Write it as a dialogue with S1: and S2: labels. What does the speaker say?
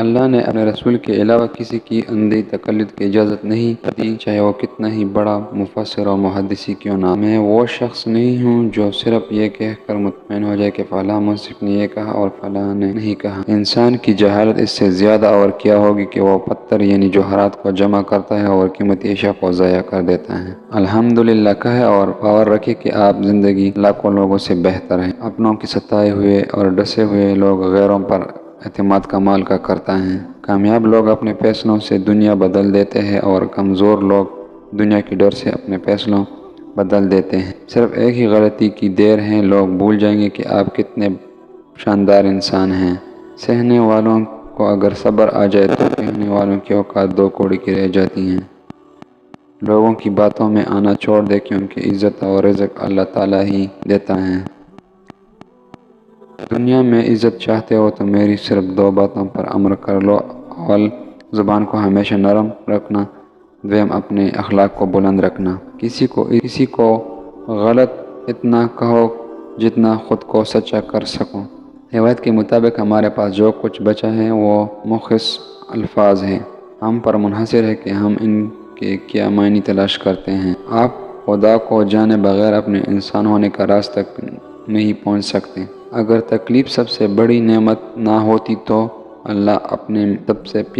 S1: اللہ نے اپنے رسول کے علاوہ کسی کی اندھی تقلید کی اجازت نہیں دی، چاہے وہ کتنا ہی بڑا مفسر اور محدث کیوں نہ۔ میں وہ شخص نہیں ہوں جو صرف یہ کہہ کر مطمئن ہو جائے کہ فلاں منصف نے یہ کہا اور فلاں نے نہیں کہا۔ انسان کی جہالت اس سے زیادہ اور کیا ہوگی کہ وہ پتھر یعنی جوہرات کو جمع کرتا ہے اور قیمتی اشیاء کو ضائع کر دیتا ہے۔ الحمدللہ کہے اور باور رکھے کہ آپ زندگی لاکھوں لوگوں سے بہتر ہیں۔ اپنوں کے ستائے ہوئے اور ڈسے ہوئے لوگ غیروں پر اعتماد کمال کا کرتا ہے۔ کامیاب لوگ اپنے فیصلوں سے دنیا بدل دیتے ہیں اور کمزور لوگ دنیا کے ڈر سے اپنے فیصلوں بدل دیتے ہیں۔ صرف ایک ہی غلطی کی دیر ہے، لوگ بھول جائیں گے کہ آپ کتنے شاندار انسان ہیں۔ سہنے والوں کو اگر صبر آ جائے تو کہنے والوں کی اوقات دو کوڑی کی رہ جاتی ہیں۔ لوگوں کی باتوں میں آنا چھوڑ دے کیونکہ عزت اور رزق اللہ تعالیٰ ہی دیتا ہے۔ دنیا میں عزت چاہتے ہو تو میری صرف دو باتوں پر عمل کر لو۔ اول، زبان کو ہمیشہ نرم رکھنا۔ دویم، اپنے اخلاق کو بلند رکھنا۔ کسی کو غلط اتنا کہو جتنا خود کو سچا کر سکو۔ روایت کے مطابق ہمارے پاس جو کچھ بچا ہے وہ مخص الفاظ ہیں۔ ہم پر منحصر ہے کہ ہم ان کے کیا معنی تلاش کرتے ہیں۔ آپ خدا کو جانے بغیر اپنے انسان ہونے کا راز تک نہیں پہنچ سکتے۔ اگر تکلیف سب سے بڑی نعمت نہ ہوتی تو اللہ اپنے سب سے